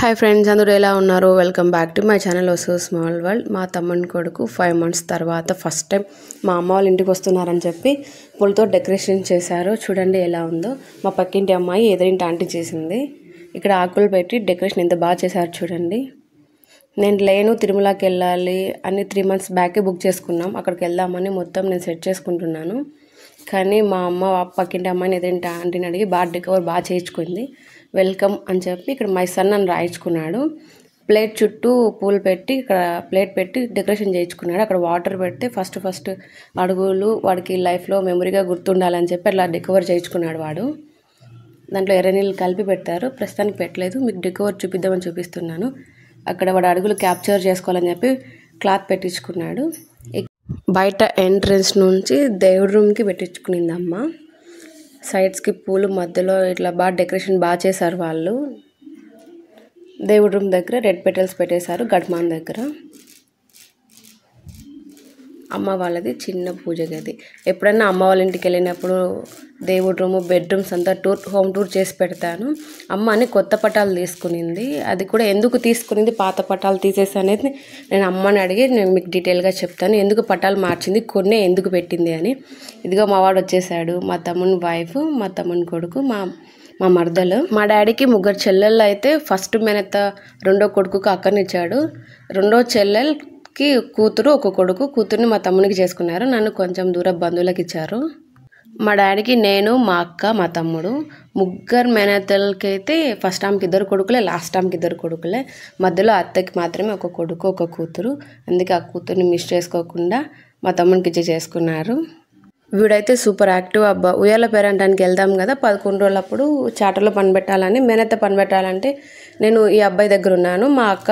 Hi friends, అందరూ ఎలా ఉన్నారు? Welcome back to my channel Uso small world. మా తమ్ముని కొడుకు 5 months తర్వాత ఫస్ట్ టైం మా అమ్మ వాళ్ళ ఇంటికి వస్తున్నారని చెప్పి పూలతో డెకరేషన్ చేశారు. చూడండి ఎలా ఉందో. మా పక్కింటి అమ్మాయి ఎదురింటి ఆంటీ చేసింది. ఇక్కడ ఆకులు పెట్టి డెకరేషన్ ఎంత బాగా చేశారు చూడండి. నేను లేను, తిరుమలకి వెళ్ళాలి అని 3 months బ్యాకే బుక్ చేసుకున్నాం. అక్కడికి వెళ్దామని మొత్తం నేను సెట్ చేసుకుంటున్నాను. కానీ మా అమ్మ పక్కింటి అమ్మాయిని ఎదురింటి ఆంటీని అడిగి డెకవర్ బాగా చేయించుకుంది. వెల్కమ్ అని చెప్పి ఇక్కడ మై సన్ అని రాయించుకున్నాడు. ప్లేట్ చుట్టూ పూలు పెట్టి ఇక్కడ ప్లేట్ పెట్టి డెకరేషన్ చేయించుకున్నాడు. అక్కడ వాటర్ పెడితే ఫస్ట్ అడుగులు వాడికి లైఫ్లో మెమరీగా గుర్తుండాలని చెప్పి అట్లా డెకవర్ చేయించుకున్నాడు వాడు. దాంట్లో ఎర్ర నీళ్ళు కలిపి పెట్టారు. ప్రస్తుతానికి పెట్టలేదు, మీకు డెకవర్ చూపిద్దామని చూపిస్తున్నాను. అక్కడ వాడు అడుగులు క్యాప్చర్ చేసుకోవాలని చెప్పి క్లాత్ పెట్టించుకున్నాడు. బయట ఎంట్రన్స్ నుంచి దేవుడి రూమ్కి పెట్టించుకునింది అమ్మ. సైడ్స్కి పూలు, మధ్యలో ఇట్లా బాగా డెకరేషన్ బాగా చేశారు వాళ్ళు. దేవుడి రూమ్ దగ్గర రెడ్ పెటల్స్ పెట్టేశారు. గడ్మాన్ దగ్గర అమ్మ వాళ్ళది చిన్న పూజ గది. ఎప్పుడైనా అమ్మ వాళ్ళ ఇంటికి వెళ్ళినప్పుడు దేవుడి రూము, బెడ్రూమ్స్ అంతా హోమ్ టూర్ చేసి పెడతాను. అమ్మ అని కొత్త పటాలు తీసుకునింది. అది కూడా ఎందుకు తీసుకునింది, పాత పటాలు తీసేసి అనేది నేను అమ్మని అడిగి నేను మీకు డీటెయిల్గా చెప్తాను. ఎందుకు పటాలు మార్చింది, కొన్ని ఎందుకు పెట్టింది అని. ఇదిగో మా వాడు వచ్చేసాడు. మా తమ్ముని వైఫ్, మా తమ్ముని కొడుకు, మా మరదలు. మా డాడీకి 3 చెల్లెళ్ళు అయితే ఫస్ట్ మేనత్త రెండో కొడుకుకి అక్కనిచ్చాడు. రెండో చెల్లెలకి కూతురు, ఒక కొడుకు. కూతుర్ని మా తమ్మునికి చేసుకున్నారు. నన్ను కొంచెం దూర బంధువులకు ఇచ్చారు. మా డాడీకి నేను, మా అక్క, మా తమ్ముడు. 3 మేనత్తలకి అయితే ఫస్ట్ ఆమెకి 2 కొడుకులే, లాస్ట్ ఆమెకి 2 కొడుకులే. మధ్యలో అత్తకి మాత్రమే ఒక కొడుకు, ఒక కూతురు. అందుకే ఆ కూతుర్ని మిస్ చేసుకోకుండా మా తమ్మునికి చేసుకున్నారు. వీడైతే సూపర్ యాక్టివ్ అబ్బా. ఉయ్యాల పేరంటానికి వెళ్దాం కదా 11 రోజులప్పుడు చాటలో పని పెట్టాలని, మేనత్త పని పెట్టాలంటే నేను ఈ అబ్బాయి దగ్గర ఉన్నాను. మా అక్క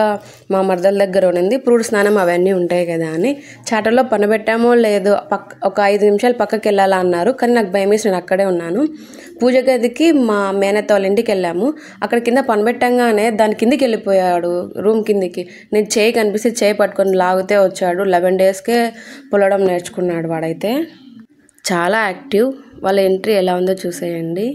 మా మరదల దగ్గర ఉన్నింది. పురుడు స్నానం అవన్నీ ఉంటాయి కదా అని చాటలో పని పెట్టామో లేదో ఒక 5 నిమిషాలు పక్కకి వెళ్ళాలా అన్నారు. కానీ నాకు భయం వేసి నేను అక్కడే ఉన్నాను. పూజ గదికి మా మేనత్త వాళ్ళ ఇంటికి వెళ్ళాము. అక్కడ కింద పని పెట్టంగానే దాని కిందికి వెళ్ళిపోయాడు, రూమ్ కిందికి. నేను చేయి కనిపిస్తే చేయి పట్టుకొని లాగితే వచ్చాడు. 11 daysకే పొలడం నేర్చుకున్నాడు వాడైతే. చాలా యాక్టివ్. వాళ్ళ ఎంట్రీ ఎలా ఉందో చూసేయండి.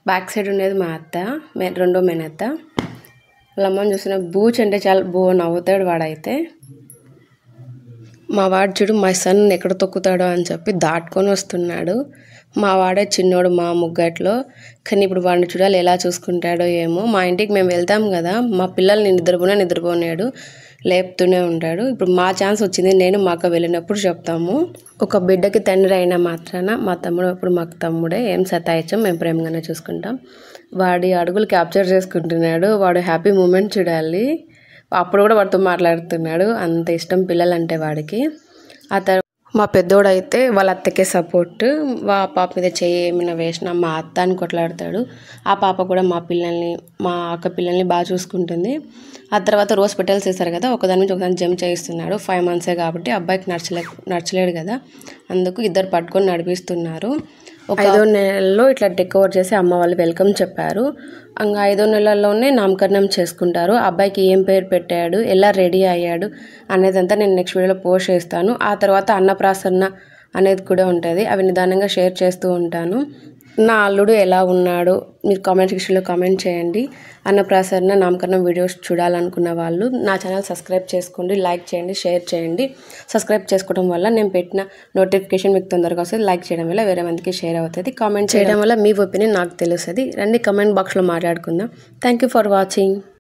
బ్యాక్ సైడ్ ఉండేది మా అత్త, రెండో మేనత్త. వాళ్ళ అమ్మని చూసిన బూచ్ అంటే చాలా నవ్వుతాడు వాడైతే. మా వాడు చూడు మై సన్ ఎక్కడ తొక్కుతాడో అని చెప్పి దాటుకొని వస్తున్నాడు. మా వాడే చిన్నోడు మా ముగ్గట్లో. కానీ ఇప్పుడు వాడిని చూడాలి ఎలా చూసుకుంటాడో ఏమో. మా ఇంటికి మేము వెళ్తాం కదా, మా పిల్లల్ని నిద్రపోనాడు, లేపుతూనే ఉంటాడు. ఇప్పుడు మా ఛాన్స్ వచ్చింది. నేను మా అక్క వెళ్ళినప్పుడు చెప్తాము. ఒక బిడ్డకి తండ్రి అయినా మాత్రాన మా తమ్ముడు అప్పుడు మాకు తమ్ముడే. ఏం సతాయించాం, మేము ప్రేమగానే చూసుకుంటాం. వాడి అడుగులు క్యాప్చర్ చేసుకుంటున్నాడు. వాడు హ్యాపీ మూమెంట్ చూడాలి. అప్పుడు కూడా వాడితో మాట్లాడుతున్నాడు. అంత ఇష్టం పిల్లలంటే వాడికి. ఆ తర్వాత మా పెద్దోడైతే వాళ్ళ అత్తకే సపోర్ట్. పాప మీద చేయి ఏమైనా వేసినా మా అత్త అని కొట్లాడతాడు. ఆ పాప కూడా మా అక్క పిల్లల్ని బాగా చూసుకుంటుంది. ఆ తర్వాత రోజ్ పెటల్స్ వేస్తారు కదా, ఒకదాని నుంచి ఒకదాని జంప్ చేయిస్తున్నాడు. 5 months కాబట్టి అబ్బాయికి నడచలేడు కదా, అందుకు ఇద్దరు పట్టుకొని నడిపిస్తున్నారు. 5వ నెలలో ఇట్లా డెకవర్ చేసి అమ్మ వాళ్ళు వెల్కమ్ చెప్పారు. ఇంకా 5వ నెలలోనే నామకరణం చేసుకుంటారు. అబ్బాయికి ఏం పేరు పెట్టాడు, ఎలా రెడీ అయ్యాడు అనేదంతా నేను నెక్స్ట్ వీడియోలో పోస్ట్ చేస్తాను. ఆ తర్వాత అన్నప్రాసన అనేది కూడా ఉంటుంది. అవి నిదానంగా షేర్ చేస్తూ ఉంటాను. నా అల్లుడు ఎలా ఉన్నాడు మీరు కామెంట్ సెక్షన్లో కామెంట్ చేయండి. అన్నప్రాసన, నామకరణం వీడియోస్ చూడాలనుకున్న వాళ్ళు నా ఛానల్ సబ్స్క్రైబ్ చేసుకోండి, లైక్ చేయండి, షేర్ చేయండి. సబ్స్క్రైబ్ చేసుకోవడం వల్ల నేను పెట్టిన నోటిఫికేషన్ మీకు తొందరగా వస్తుంది. లైక్ చేయడం వల్ల వేరే మందికి షేర్ అవుతుంది. కామెంట్ చేయడం వల్ల మీ ఒపీనియన్ నాకు తెలుస్తుంది. రండి కామెంట్ బాక్స్లో మాట్లాడుకుందాం. Thank you for watching.